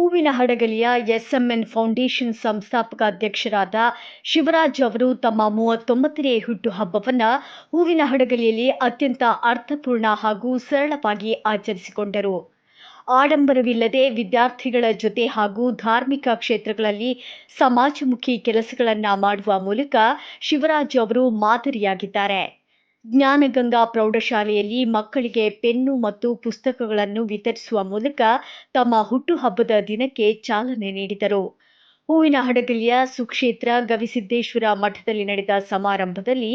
ಹೂವಿನ ಹಡಗಲಿಯ ಎಸ್ಎಂಎನ್ ಫೌಂಡೇಶನ್ ಸಂಸ್ಥಾಪಕ ಅಧ್ಯಕ್ಷರಾದ ಶಿವರಾಜ್ ಅವರು ತಮ್ಮ 39ನೇ ಹುಟ್ಟುಹಬ್ಬವನ್ನು ಹೂವಿನ ಹಡಗಲಿಯಲ್ಲಿ ಅತ್ಯಂತ ಅರ್ಥಪೂರ್ಣ ಹಾಗೂ ಸರಳವಾಗಿ ಆಚರಿಸಿಕೊಂಡರು. ಆಡಂಬರವಿಲ್ಲದೆ ವಿದ್ಯಾರ್ಥಿಗಳ ಜೊತೆ ಹಾಗೂ ಧಾರ್ಮಿಕ ಕ್ಷೇತ್ರಗಳಲ್ಲಿ ಸಮಾಜಮುಖಿ ಕೆಲಸಗಳನ್ನು ಮಾಡುವ ಮೂಲಕ ಶಿವರಾಜ್ ಅವರು ಮಾದರಿಯಾಗಿದ್ದಾರೆ. ಜ್ಞಾನಗಂಗಾ ಪ್ರೌಢಶಾಲೆಯಲ್ಲಿ ಮಕ್ಕಳಿಗೆ ಪೆನ್ನು ಮತ್ತು ಪುಸ್ತಕಗಳನ್ನು ವಿತರಿಸುವ ಮೂಲಕ ತಮ್ಮ ಹುಟ್ಟುಹಬ್ಬದ ದಿನಕ್ಕೆ ಚಾಲನೆ ನೀಡಿದರು. ಹೂವಿನ ಹಡಗಲಿಯ ಸುಕ್ಷೇತ್ರ ಗವಿಸಿದ್ದೇಶ್ವರ ಮಠದಲ್ಲಿ ನಡೆದ ಸಮಾರಂಭದಲ್ಲಿ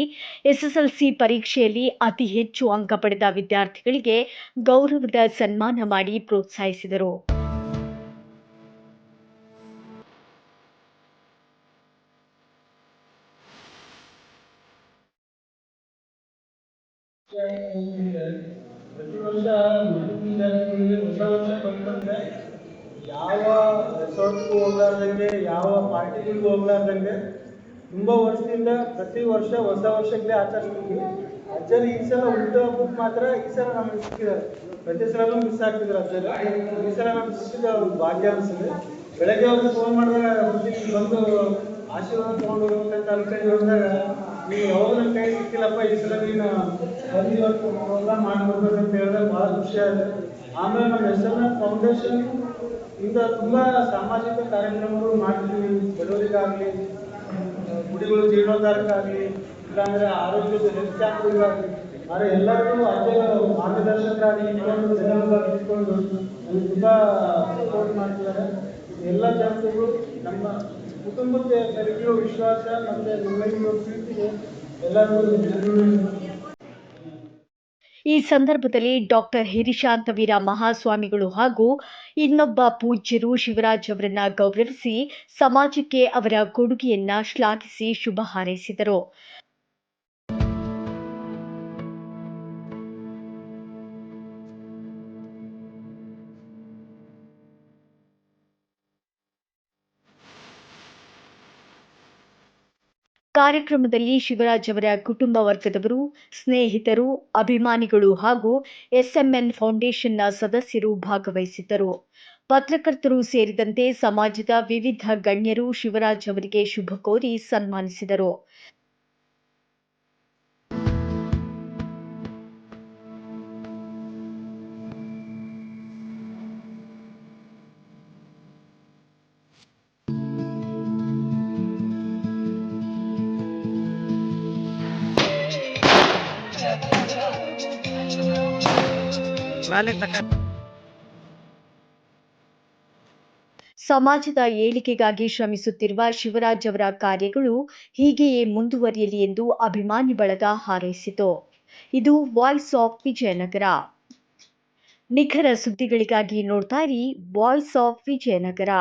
ಎಸ್ಎಸ್ಎಲ್ಸಿ ಪರೀಕ್ಷೆಯಲ್ಲಿ ಅತಿ ಹೆಚ್ಚು ಅಂಕ ಪಡೆದ ವಿದ್ಯಾರ್ಥಿಗಳಿಗೆ ಗೌರವದ ಸನ್ಮಾನ ಮಾಡಿ ಪ್ರೋತ್ಸಾಹಿಸಿದರು. ಪ್ರತಿ ವರ್ಷ ವಿದ್ಯಾರ್ಥಿಗಳಿಗೆ ಹೊಸ ವರ್ಷ ಬಂತಂದ್ರೆ ಯಾವ ರೆಸಾರ್ಟ್ಗೂ ಹೋಗ್ಲಾರ್ದಂಗೆ, ಯಾವ ಪಾರ್ಟಿಗಳಿಗೂ ಹೋಗ್ಲಾರ್ದಂಗೆ ತುಂಬ ವರ್ಷದಿಂದ ಪ್ರತಿ ವರ್ಷ ಹೊಸ ವರ್ಷಕ್ಕೆ ಆಚರಿಸ್ತೀವಿ. ಅಜ್ಜರು ಈ ಸಲ ಹುಟ್ಟುಹಬ್ಬಕ್ಕೆ ಮಾತ್ರ ಈ ಸಲ ನಮಗೆ ಸಿಕ್ಕಿದ್ದಾರೆ. ಪ್ರತಿ ಸಲನೂ ಮಿಸ್ ಆಗ್ತಿದ್ರು ಅಜ್ಜರು. ಈ ಸಲ ನಮ್ಗೆ ಸಿಕ್ಕಿದ ಒಂದು ಭಾಗ್ಯ ಅನಿಸಿದೆ. ಬೆಳಗ್ಗೆ ಅವ್ರಿಗೆ ಫೋನ್ ಮಾಡಿದಾಗ ಬಂದು ಆಶೀರ್ವಾದ ತೊಗೊಂಡು ಹೋಗ್ಬೇಕಂತ ಅನ್ಕೊಂಡು ಹೋದಾಗ, ನೀವು ಯಾವಾಗ ನನ್ನ ಕೈ ಸಿಕ್ಕಿಲ್ಲಪ್ಪ, ಈ ಸಲ ನೀನು ಬಂದು ಇವತ್ತು ಪ್ರೋಗ್ರಾಮ್ ಮಾಡ್ಕೊಡ್ಬೇಕಂತ ಹೇಳಿದ್ರೆ ಭಾಳ ಖುಷಿ ಆಗಿದೆ. ಆಮೇಲೆ ನಮ್ಮ ಎಸ್ಎಂಎನ್ ಫೌಂಡೇಶನ್ ಇಂದ ತುಂಬ ಸಾಮಾಜಿಕ ಕಾರ್ಯಕ್ರಮಗಳು ಮಾಡ್ತೀವಿ. ಬಡವರಿಗಾಗಲಿ, ಗುಡಿಗಳು ಜೀರ್ಣೋದ್ಧಾರಕ್ಕಾಗಲಿ, ಇಲ್ಲಾಂದರೆ ಆರೋಗ್ಯದ ಹೆಲ್ತ್ ಕ್ಯಾಂಪ್ಗಳಿಗಾಗಲಿ, ಆದರೆ ಎಲ್ಲರಿಗೂ ಅದೇ ಮಾರ್ಗದರ್ಶಕರಾಗಿ ಇಟ್ಕೊಂಡು, ಜನರಲ್ಲಾಗಿ ಇಟ್ಕೊಂಡು ನಮಗೆ ತುಂಬ ಸಪೋರ್ಟ್ ಮಾಡ್ತಿದ್ದಾರೆ. ಎಲ್ಲ ಜನತೆಗಳು ನಮ್ಮ ಕುಟುಂಬಕ್ಕೆ ಕಲಿಯುವ ವಿಶ್ವಾಸ ಮತ್ತು ನಿಮ್ಮಲ್ಲಿರುವ ಪ್ರೀತಿಗೆ ಎಲ್ಲರಿಗೂ ಧನ್ಯವಾದಗಳು. ಈ ಸಂದರ್ಭದಲ್ಲಿ ಡಾಕ್ಟರ್ ಹಿರಿಶಾಂತ ವೀರ ಮಹಾಸ್ವಾಮಿಗಳು ಹಾಗೂ ಇನ್ನೊಬ್ಬ ಪೂಜ್ಯರು ಶಿವರಾಜ್ ಅವರನ್ನ ಗೌರವಿಸಿ ಸಮಾಜಕ್ಕೆ ಅವರ ಕೊಡುಗೆಯನ್ನ ಶ್ಲಾಘಿಸಿ ಶುಭ ಹಾರೈಸಿದರು. ಕಾರ್ಯಕ್ರಮದಲ್ಲಿ ಶಿವರಾಜ್ ಅವರ ಕುಟುಂಬ ವರ್ಗದವರು, ಸ್ನೇಹಿತರು, ಅಭಿಮಾನಿಗಳು ಹಾಗೂ ಎಸ್ಎಂಎನ್ ಫೌಂಡೇಶನ್ನ ಸದಸ್ಯರು ಭಾಗವಹಿಸಿದ್ದರು. ಪತ್ರಕರ್ತರು ಸೇರಿದಂತೆ ಸಮಾಜದ ವಿವಿಧ ಗಣ್ಯರು ಶಿವರಾಜ್ ಅವರಿಗೆ ಶುಭ ಕೋರಿ ಸನ್ಮಾನಿಸಿದರು. ಸಮಾಜದ ಏಳಿಗೆಗಾಗಿ ಶ್ರಮಿಸುತ್ತಿರುವ ಶಿವರಾಜ್ ಅವರ ಕಾರ್ಯಗಳು ಹೀಗೆಯೇ ಮುಂದುವರಿಯಲಿ ಎಂದು ಅಭಿಮಾನಿ ಬಳಗ ಹಾರೈಸಿತು. ಇದು ವಾಯ್ಸ್ ಆಫ್ ವಿಜಯನಗರ. ನಿಖರ ಸುದ್ದಿಗಳಿಗಾಗಿ ನೋಡ್ತಾ ಇರಿ ವಾಯ್ಸ್ ಆಫ್ ವಿಜಯನಗರ.